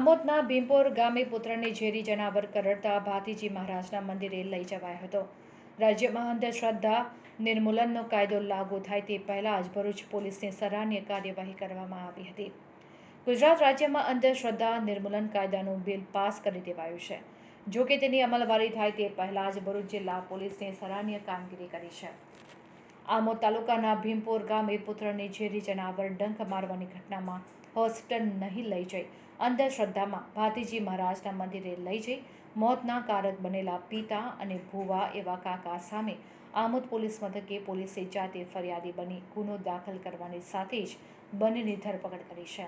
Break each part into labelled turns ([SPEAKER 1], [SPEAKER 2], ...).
[SPEAKER 1] આમોદના ભીમપોર ગામે પુત્રને ઝેરી જનાવર કરડતા ભાતીજી મહારાજના મંદિરે લઈ જવાયો હતો। રાજ્યમાં અંધશ્રદ્ધા નિર્મૂલનનો કાયદો લાગુ થાય તે પહેલા જ ભરૂચ પોલીસની સરાહનીય કાર્યવાહી કરવામાં આવી હતી। ગુજરાત રાજ્યમાં અંધશ્રદ્ધા નિર્મૂલન કાયદાનું બિલ પાસ કરી દેવાયું છે। જો કે તેની અમલવારી થાય તે પહેલા જ ભરૂચ જિલ્લા પોલીસને સરાહનીય કામગીરી કરી છે। આમોદ તાલુકાના ભીમપોર ગામે પુત્રને ઝેરી જનાવર ડંખ મારવાની ઘટનામાં હોસ્પિટલ નહીં લઈ જઈ અંધશ્રદ્ધામાં ભાતીજી મહારાજના મંદિરે લઈ જઈ મોતના કારક બનેલા પિતા અને ભુવા એવા કાકા સામે આમોદ પોલીસ મથકે પોલીસે જાતે ફરિયાદી બની ગુનો દાખલ કરવાની સાથે જ બંનેની ધરપકડ કરી છે।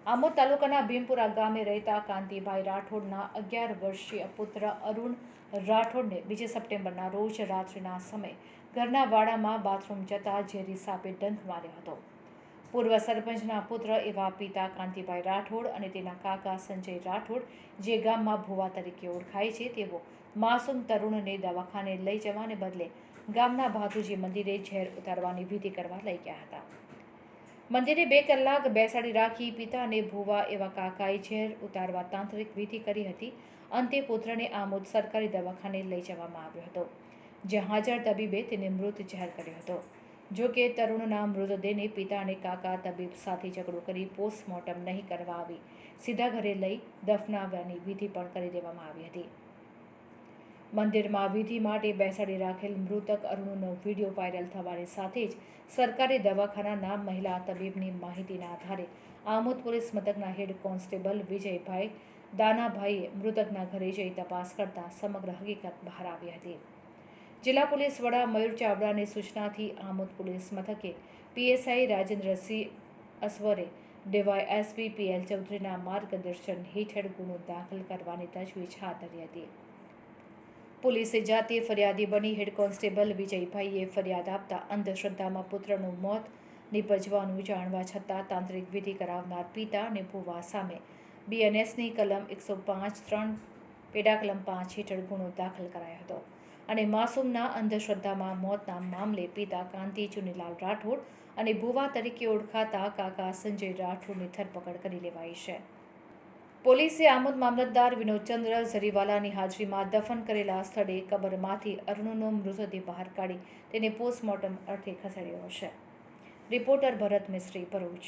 [SPEAKER 1] આમોદ તાલુકાના ભીમપુરા ગામે રહેતા કાંતિભાઈ રાઠોડના 11 વર્ષીય પુત્ર અરુણ રાઠોડને 2 સપ્ટેમ્બરના રોજ રાત્રિના સમયે ઘરના વાડામાં બાથરૂમ જતા ઝેરી સાપે ડંખ માર્યો હતો। પૂર્વ સરપંચના પુત્ર એવા પિતા કાંતિભાઈ રાઠોડ અને તેના કાકા સંજય રાઠોડ, જે ગામમાં ભુવા તરીકે ઓળખાય છે, તેઓ માસૂમ તરુણને દવાખાને લઈ જવાને બદલે ગામના ભાતુજી મંદિરે ઝેર ઉતારવાની વિધિ કરવા લઈ ગયા હતા। મંદિરે 2 કલાક બેસાડી રાખી પિતા અને ભુવા એવા કાકાએ ઝેર ઉતારવા તાંત્રિક વિધિ કરી હતી। અંતે પુત્રને આમોદ સરકારી દવાખાને લઈ જવામાં આવ્યો હતો, જ્યાં હાજર તબીબે તેને મૃત જાહેર કર્યો હતો। જો કે તરુણના મૃતદેહને પિતા અને કાકા તબીબ સાથે ઝઘડો કરી પોસ્ટમોર્ટમ નહીં કરવા આવી સીધા ઘરે લઈ દફનાવવાની વિધિ પણ કરી દેવામાં આવી હતી। મંદિરમાં વિધિ માટે બેસાડી રાખેલ મૃતક અરુણનો વિડીયો વાયરલ થવાની સાથે જ સરકારી દવાખાનાના મહિલા તબીબની માહિતીના આધારે આમોદ પોલીસ મથકના હેડ કોન્સ્ટેબલ વિજયભાઈ દાનાભાઈએ મૃતકના ઘરે જઈ તપાસ કરતા સમગ્ર હકીકત બહાર આવી હતી। જિલ્લા પોલીસ વડા મયુર ચાવડાની સૂચનાથી આમોદ પોલીસ મથકે પીએસઆઈ રાજેન્દ્રસિંહ અસવરે ડીવાયએસપી પીએલ ચૌધરીના માર્ગદર્શન હેઠળ ગુનો દાખલ કરવાની તજવીજ હાથ ધરી હતી। પોલીસે જાતે ફરિયાદી બની હેડ કોન્સ્ટેબલ વિજયભાઈએ ફરિયાદ આપતા અંધશ્રદ્ધામાં પુત્રનું મોત નિપજવાનું જાણવા છતાં તાંત્રિક વિધિ કરાવનાર પિતા અને ભુવા સામે બીએનએસની કલમ 105(3) પેટા કલમ 5 હેઠળ ગુનો દાખલ કરાયો હતો અને માસૂમના અંધશ્રદ્ધામાં મોતના મામલે પિતા કાંતિ ચુનીલાલ રાઠોડ અને ભુવા તરીકે ઓળખાતા કાકા સંજય રાઠોડની ધરપકડ કરી લેવાઈ છે। પોલીસે આમોદ મામલતદાર વિનોદચંદ્ર ઝરીવાલાની હાજરીમાં દફન કરેલા સ્થળે કબરમાંથી અરુણનો મૃતદેહ બહાર કાઢી તેને પોસ્ટમોર્ટમ અર્થે ખસેડ્યો છે। રિપોર્ટર ભરત મિસ્ત્રી, ભરૂચ।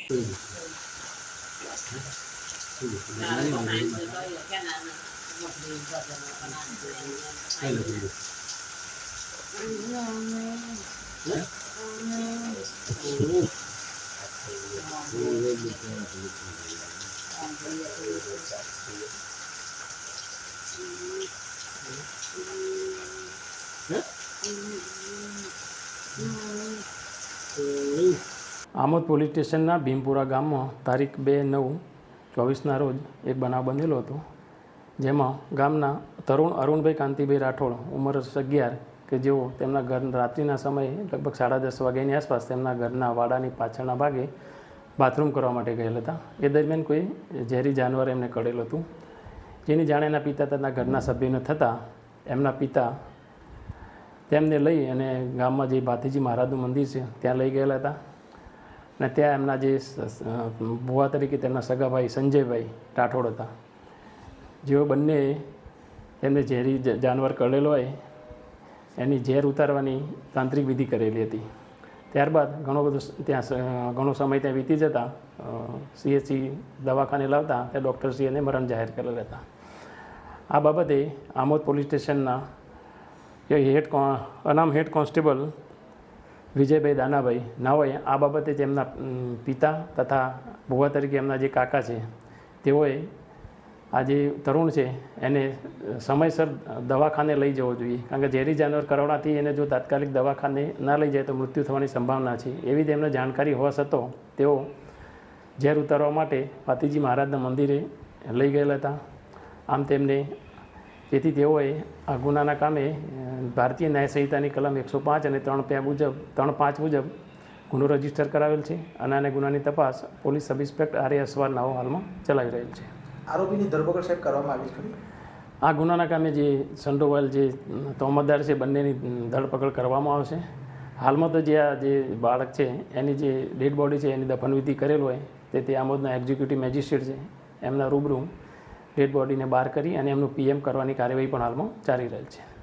[SPEAKER 2] આમોદ પોલીસ સ્ટેશનના ભીમપુરા ગામમાં તારીખ 2/9/24ના રોજ એક બનાવ બનેલો હતો, જેમાં ગામના તરુણ અરુણભાઈ કાંતિભાઈ રાઠોડ ઉંમર 11 કે જેઓ તેમના ઘર રાત્રિના સમયે લગભગ 10:30 વાગ્યાની આસપાસ તેમના ઘરના વાડાની પાછળના ભાગે બાથરૂમ કરવા માટે ગયેલા હતા। એ દરમિયાન કોઈ ઝેરી જાનવર એમને કરેલું હતું, જેની જાણ એના પિતા તથા ઘરના સભ્યોને થતાં એમના પિતા તેમને લઈ અને ગામમાં જે ભાતીજી મહારાજનું મંદિર છે ત્યાં લઈ ગયેલા હતા અને ત્યાં એમના જે ભુવા તરીકે તેમના સગાભાઈ સંજયભાઈ રાઠોડ હતા, જેઓ બંને એમને ઝેરી જાનવર કરેલો હોય એની ઝેર ઉતારવાની તાંત્રિક વિધિ કરેલી હતી। ત્યારબાદ ઘણો સમય ત્યાં વીતી જતાં CHC દવાખાને લાવતા ત્યાં ડૉક્ટરશ્રી એને મરણ જાહેર કરેલા હતા। આ બાબતે આમોદ પોલીસ સ્ટેશનના અનામ હેડ કોન્સ્ટેબલ વિજયભાઈ દાનાભાઈ નાઓએ આ બાબતે તેમના પિતા તથા ભુવા તરીકે એમના જે કાકા છે તેઓએ આ જે તરુણ છે એને સમયસર દવાખાને લઈ જવો જોઈએ, કારણ કે ઝેરી જાનવર કરડવાથી એને જો તાત્કાલિક દવાખાને ના લઈ જાય તો મૃત્યુ થવાની સંભાવના છે। એવી તેમને જાણકારી હોવા છતાં તેઓ ઝેર ઉતારવા માટે ભાતીજી મહારાજના મંદિરે લઈ ગયેલા હતા। આમ તેમને તેથી તેઓએ આ ગુનાના કામે ભારતીય ન્યાય સંહિતાની કલમ 105 અને 3.5 મુજબ ગુનો રજીસ્ટર કરાવેલ છે અને આને ગુનાની તપાસ પોલીસ સબ ઇન્સ્પેક્ટર આર.એ. અસવાર નાઓ હાલમાં ચલાવી રહેલ છે।
[SPEAKER 3] આરોપીની ધરપકડ સાહેબ કરવામાં આવી છે।
[SPEAKER 2] આ ગુનાના કામે જે સંડોવાયેલ જે તહોમતદાર છે બંનેની ધરપકડ કરવામાં આવશે। હાલમાં તો જે બાળક છે એની જે ડેડ બોડી છે એની દફનવિધિ કરેલ હોય તે આમોદના એક્ઝિક્યુટિવ મેજિસ્ટ્રેટ છે એમના રૂબરૂ ડેડ બોડીને બહાર કરી અને એમનું પીએમ કરવાની કાર્યવાહી પણ હાલમાં ચાલી રહેલ છે.